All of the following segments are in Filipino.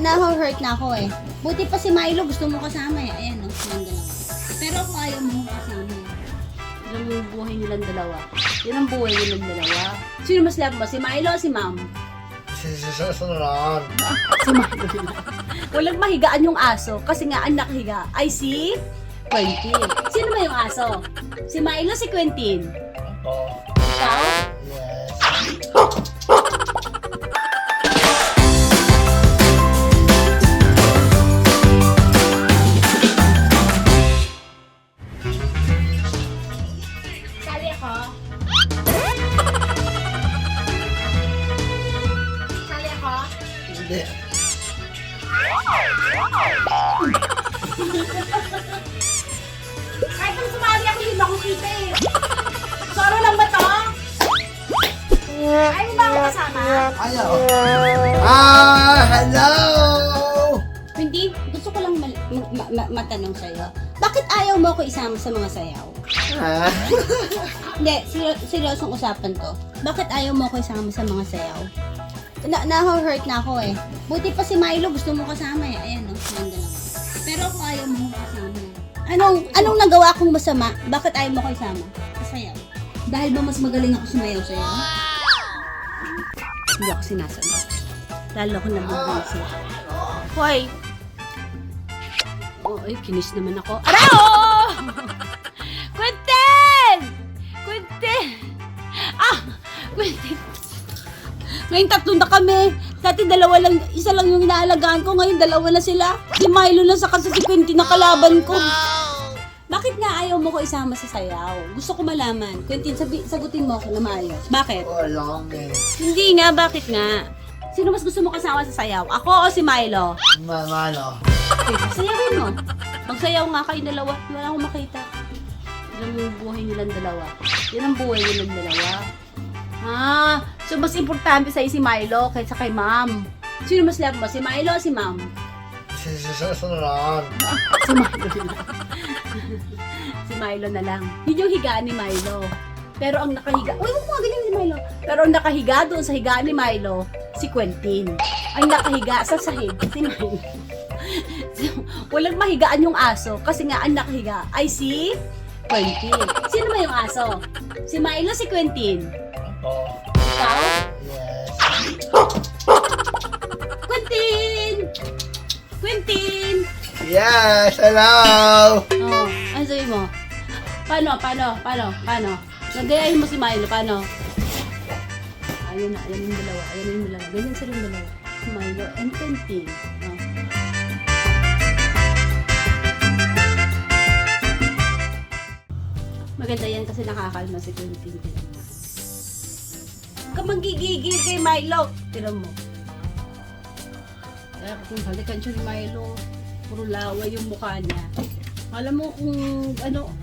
Na-hurt na ako eh. Buti pa si Milo, gusto mo kasama eh. Ayan, no? Silang dalawa. Pero kung ayaw mo kasama eh. Alam mo yung buhay nilang dalawa. Yan ang buhay nilang dalawa. Sino mas love mo? Si Milo o si Ma'am? Si Sunan. Si Milo na. Walang mahigaan yung aso kasi nga ang nakahiga ay si Quentin. Sino ba yung aso? Si Milo, si Quentin? Ako. Ikaw? Yes. Sali ako. Sali ako. Hindi. Kahit nung sumali ako, hindi ako kita eh. Soro lang ba to? Ayaw ba ako kasama? Ayaw. Hello! Hindi, gusto ko lang matanong sa'yo. Bakit ayaw mo ako isama sa mga sayaw? Ah, Hindi, seryosong usapan to. Bakit ayaw mo ako isama sa mga sayaw? Na-hurt na ako eh. Buti pa si Milo, gusto mo kasama eh. Ayan, no? Silang dalawa. Pero kung ayaw mo kasama eh. Anong nagawa kong masama? Bakit ayaw mo ko isama? Sa sayaw. Dahil ba mas magaling ako sumayaw sa'yo? Hindi ako sinasagot. Lalo ko nabubulsi. Hoy! Oh, ay, kinis naman ako. Arao! Quentin! Quentin! Ah! Quentin! Ngayon tatlo na kami. Dati dalawa lang, isa lang yung inaalagaan ko. Ngayon dalawa na sila. Si Milo lang sa kasi si Quentin na kalaban ko. Bakit nga ayaw mo ko isama sa sayaw? Gusto ko malaman. Quentin, sagutin mo ako na maayos. Bakit? wala eh. Hindi nga, bakit nga? Sino mas gusto mo kasama sa sayaw? Ako o si Milo? Mano. Okay, sayawin mo. Magsayaw nga kayo dalawa. Wala akong makita. Alam mo yung buhay nilang dalawa. Yan ang buhay nilang dalawa. Ah, so mas importante sa'yo si Milo kaysa kay Ma'am. Sino mas love mo? Si Milo o si Ma'am? Si Sunan. Si Milo na lang. Si Milo na lang. Yun yung higaan ni Milo. Pero ang nakahiga... Uy, huwag mo ganyan si Milo. Pero ang nakahiga doon sa higaan ni Milo, si Quentin. Ang nakahiga sa sahig, si Milo. So, walang mahigaan yung aso kasi nga ang nakahiga ay si Quentin. Sino ba yung aso? Si Milo, si Quentin? Ako. Ikaw? Yes. Quentin! Quentin! Yes, hello! Oh, ano sabi mo? Paano? Nagayahin mo si Milo, paano? Ayun na, ayan yung dalawa. Ganyan sila yung dalawa. Si Milo and Quentin. Oh. Maganda yan kasi nakakalma si Quentin. Huwag ka manggigigil kay Milo. Tira mo. Kaya kung balikan siya ni Milo, puro laway yung mukha niya. Alam mo kung ano,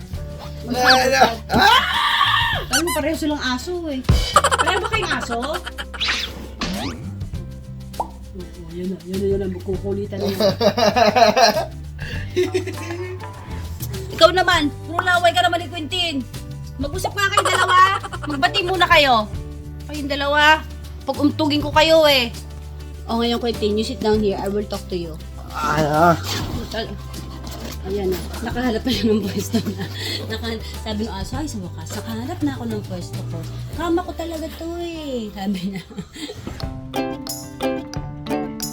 alam mo pareho silang aso eh. Pareho ba kayong aso? Oh, yan na, kukulitan na yan. Ikaw naman, puro laway ka naman ni Quentin. Mag-usap nga kayong dalawa. Magbati muna kayo. Kayong dalawa. Pag-umtugin ko kayo eh. O ngayon Quentin, you sit down here. I will talk to you. Ano? Ayan na, nakahanap na siya ng pwesto na. Sabi ng aso, ay sa wakas, nakahanap na ako ng pwesto ko. Kama ko talaga to eh, sabi niya.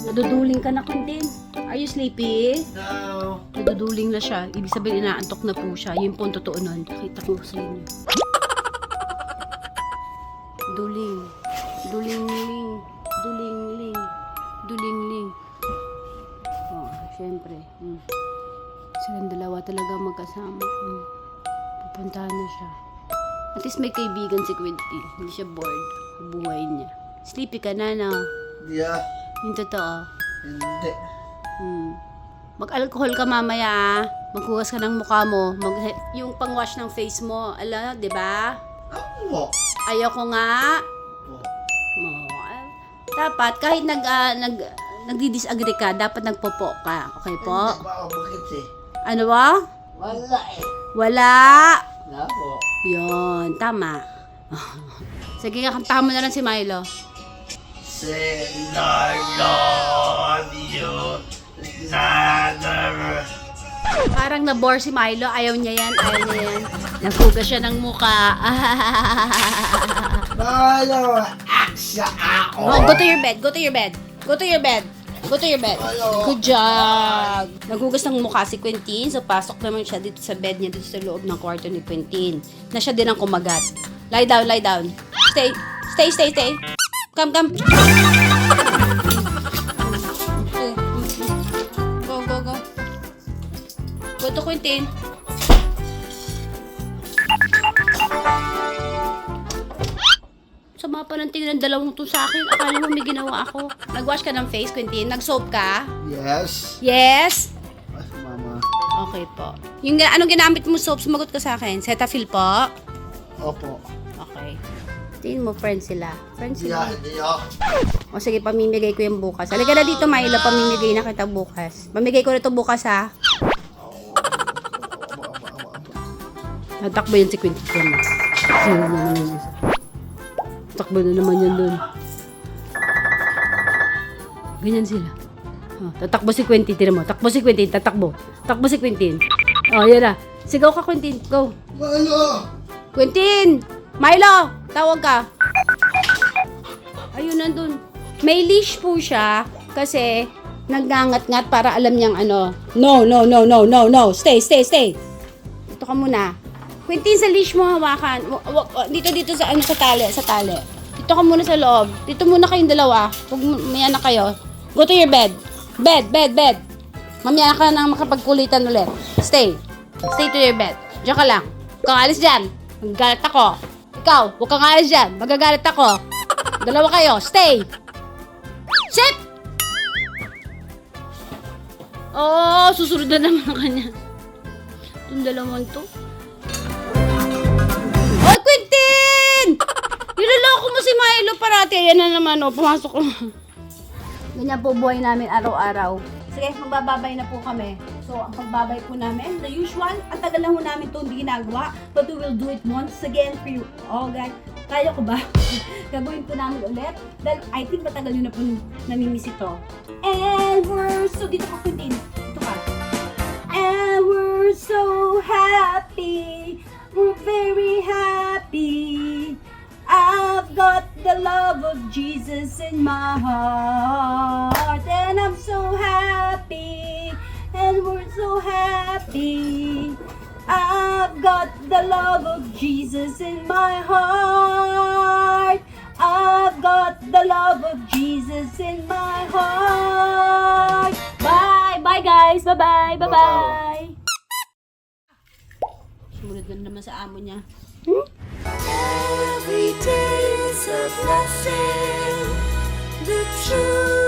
Naduduling ka na, Quentin. Are you sleepy? No. Naduduling na siya. Ibig sabihin, inaantok na po siya. Yun po ang totoo nun. Nakita ko sa inyo. Duling. Duling-ling. Duling-ling. Duling-ling. Oh, syempre. Silang dalawa talaga magkasama. Pupuntahan na siya. At least may kaibigan si Quentin. Hindi siya bored. Buhay niya. Sleepy ka na, no? Yeah. Yung totoo. Hindi. Mag-alcohol ka mamaya, ah. Maghugas ka ng mukha mo. Yung pang-wash ng face mo. Ala, di ba? Ako. Ayoko nga. Dapat kahit nagdi-disagree ka, dapat nagpopo ka. Okay po? Hindi pa ako bukit eh. Ano ba? Wala eh. Wala. Wala po. Yun, tama. Sige, kantahan mo na lang si Milo. Say I love you. Another. Parang na-bore si Milo. Ayaw niya yan. Naghugas siya ng muka. Malo, aksya ako. Oh, go to your bed. Go to your bed. Go to your bed. Go to your bed. Good job. Naghugas ng mukha si Quentin. So, pasok naman siya dito sa bed niya, dito sa loob ng kwarto ni Quentin. Na siya din ang kumagat. Lie down, lie down. Stay. Stay, stay, stay. Come, come. Go, go, go. Go to Quentin. Sama pa ng tingin ng dalawang to sa akin. Akala mo may ginawa ako. Nag-wash ka ng face, Quentin? Nag-soap ka? Yes. Yes? Ay, mama. Okay po. Yung anong ginamit mo soap? Sumagot ka sa akin. Cetaphil po? Opo. Okay. Tingin mo, friends sila. Friends sila. Hindi ako. O sige, pamimigay ko yung bukas. Halika na dito, Milo. Pamimigay na kita bukas. Pamigay ko na ito bukas, ha? Natakbo yun si Quentin. Takbo na naman yan dun. Ganyan sila. Oh, tatakbo si Quentin. Tira mo. Takbo si Quentin. Tatakbo. Takbo si Quentin. Oh, yan na. Sigaw ka, Quentin. Go. Malo. Quentin! Milo! Tawag ka. Ayun, nandun. May leash po siya kasi nagngangat-ngat para alam niyang ano. No, no, no, no, no, no. Stay, stay, stay. Dito ka muna. Quentin, sa leash mo hawakan. Dito sa ano, sa tali. Dito ka muna sa loob. Dito muna kayong dalawa. Huwag may anak kayo. Go to your bed. Bed. Mamaya ka nang makapagkulitan ulit. Stay. Stay to your bed. Diyan ka lang. Huwag kang alis dyan. Magagalit ako. Ikaw, huwag kang alis dyan. Magagalit ako. Dalawa kayo. Stay. Sit! Oh, susunod na naman ang kanya. Itong dalawang to. Oy, Quentin! Niloloko mo si Milo parati. Ayan na naman, oh. Pumasok ko. Ganyan po buhay namin araw-araw. Sige, magbababay na po kami. So, ang pagbabay po namin, the usual, ang tagal na po namin ito hindi ginagawa. But we will do it once again for you. Oh, guys, kaya ko ba? Gagawin po namin ulit. Dahil I think matagal nyo na po namimiss ito. And we're so, dito ka, Quentin. Dito ka. And we're so happy. We're very happy. I've got the love of Jesus in my heart. And I'm so happy. And we're so happy. I've got the love of Jesus in my heart. I've got the love of Jesus in my heart. Bye! Bye guys! Bye-bye! Bye-bye! Sumunod na naman sa amo niya. Every day is a blessing. The truth.